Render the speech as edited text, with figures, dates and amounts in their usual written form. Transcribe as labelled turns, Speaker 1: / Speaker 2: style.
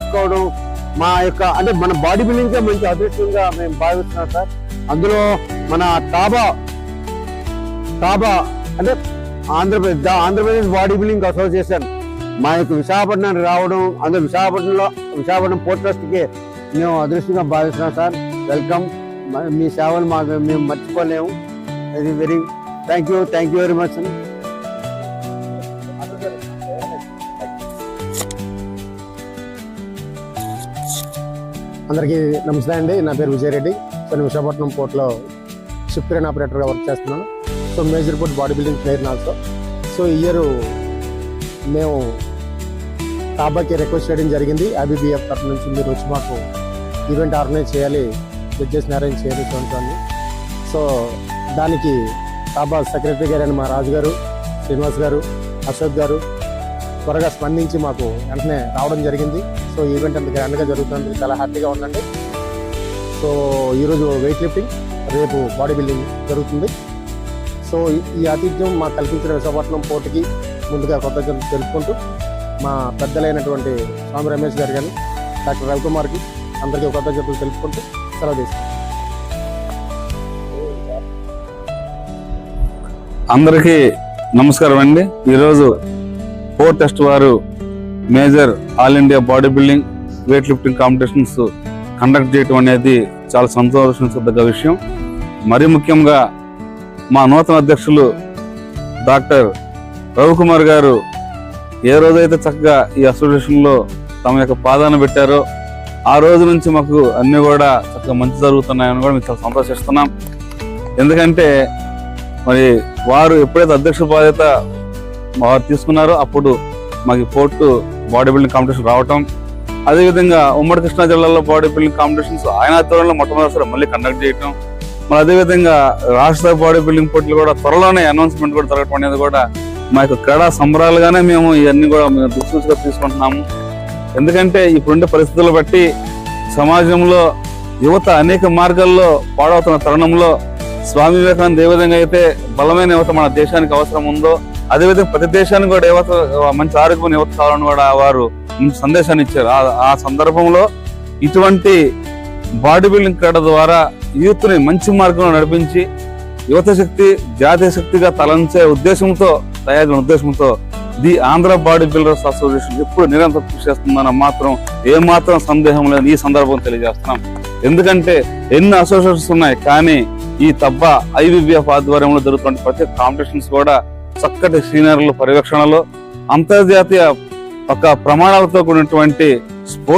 Speaker 1: తీసుకోవడం మా యొక్క అంటే మన బాడీ బిల్డింగ్ మంచి అదృష్టంగా మేము భావిస్తున్నాం సార్. అందులో మన టాబా అంటే ఆంధ్రప్రదేశ్ బాడీ బిల్డింగ్ అసోసియేషన్ మా యొక్క విశాఖపట్నానికి రావడం, అందులో విశాఖపట్నం పోర్ట్ ట్రస్ట్కి మేము అదృష్టంగా భావిస్తున్నాం సార్. వెల్కమ్. మీ సేవలు మేము మర్చిపోలేము. ఇది థ్యాంక్ యూ వెరీ మచ్.
Speaker 2: అందరికీ నమస్తే అండి. నా పేరు విజయరెడ్డి. సో నేను విశాఖపట్నం పోర్ట్లో షిప్ క్రేన్ ఆపరేటర్గా వర్క్ చేస్తున్నాను. So major port body building player also. So ఈ ఇయర్ మేము టాబాకి రిక్వెస్ట్ చేయడం జరిగింది. IBBF తరఫు నుంచి మీరు వచ్చి మాకు ఈవెంట్ ఆర్గనైజ్ చేయాలి, జడ్జెస్ని అరేంజ్ చేయాలి చూడండి. సో దానికి టాబా సెక్రటరీ గారు అయిన మా రాజు గారు, శ్రీనివాస్ గారు, అశోక్ గారు త్వరగా స్పందించి మాకు వెంటనే రావడం జరిగింది. సో ఈవెంట్ అంత గ్రాండ్గా జరుగుతుంది, చాలా హ్యాపీగా ఉందండి. సో ఈరోజు వెయిట్ లిఫ్టింగ్, రేపు బాడీ బిల్డింగ్ జరుగుతుంది. సో ఈ ఆతిథ్యం మాకు కల్పించిన విశాఖపట్నం పోర్టుకి ముందుగా కృతజ్ఞతలు తెలుపుకుంటూ, మా పెద్దలైనటువంటి స్వామి రమేష్ గారు కానీ డాక్టర్ రవికుమార్కి అందరికీ కృతజ్ఞతలు తెలుపుకుంటూ సెలవు తీసుకుంటాం.
Speaker 3: అందరికీ నమస్కారం అండి. ఈరోజు పోర్ట్ ట్రస్ట్ వారు major all India body building weight lifting competitions conduct చేయడం అనేది చాలా సంతోషించదగ్గ విషయం. మరీ ముఖ్యంగా మా నూతన అధ్యక్షులు డాక్టర్ రవికుమార్ గారు ఏ రోజైతే చక్కగా ఈ అసోసియేషన్లో తమ యొక్క పాదాన్ని పెట్టారో ఆ రోజు నుంచి మాకు అన్నీ కూడా చక్కగా మంచి జరుగుతున్నాయని కూడా మేము చాలా సంతోషిస్తున్నాం. ఎందుకంటే మరి వారు ఎప్పుడైతే అధ్యక్ష బాధ్యత వారు తీసుకున్నారో అప్పుడు మాకు పోర్టు బాడీ బిల్డింగ్ కాంపిటీషన్ రావటం, అదేవిధంగా ఉమ్మడి కృష్ణా జిల్లాలో బాడీ బిల్డింగ్ కాంపిటీషన్స్ ఆయన ఆధ్వర్యంలో మొట్టమొదటిసారి మళ్ళీ కండక్ట్ చేయటం, మరి అదేవిధంగా రాష్ట్ర బాడీ బిల్డింగ్ పోటీలు కూడా త్వరలోనే అనౌన్స్మెంట్ కూడా జరగటం అనేది కూడా మా యొక్క క్రీడా సంబరాలుగానే మేము ఇవన్నీ కూడా మేము దుస్తుగా తీసుకుంటున్నాము. ఎందుకంటే ఇప్పుడుండే పరిస్థితులు బట్టి సమాజంలో యువత అనేక మార్గాల్లో పాడవుతున్న తరుణంలో స్వామి వివేకానంద ఏ విధంగా అయితే బలమైన యువత మన దేశానికి అవసరం ఉందో, అదేవిధంగా ప్రతి దేశానికి కూడా యువత మంచి ఆరోగ్యమైన యువత కావాలని కూడా వారు మంచి సందేశాన్ని ఇచ్చారు. ఆ సందర్భంలో ఇటువంటి బాడీ బిల్డింగ్ క్రీడ ద్వారా యూత్ని మంచి మార్గంలో నడిపించి యువత శక్తి జాతీయ శక్తిగా తలంచే ఉద్దేశంతో తయారైన ఉద్దేశంతో the Andhra body builders association ఎప్పుడు నిరంతరం కృషి చేస్తుందన్న మాత్రం ఏమాత్రం సందేహం లేదు ఈ సందర్భం తెలియజేస్తున్నాం. ఎందుకంటే ఎన్ని అసోసియేషన్స్ ఉన్నాయి, కానీ ఈ తబ్బా IBBF ఆధ్వర్యంలో జరుగుతున్న ప్రతి కాంపిటీషన్స్ కూడా చక్కటి సీనియర్ల పర్యవేక్షణలో అంతర్జాతీయ ప్రమాణాలతో కూడినటువంటి స్పోర్ట్స్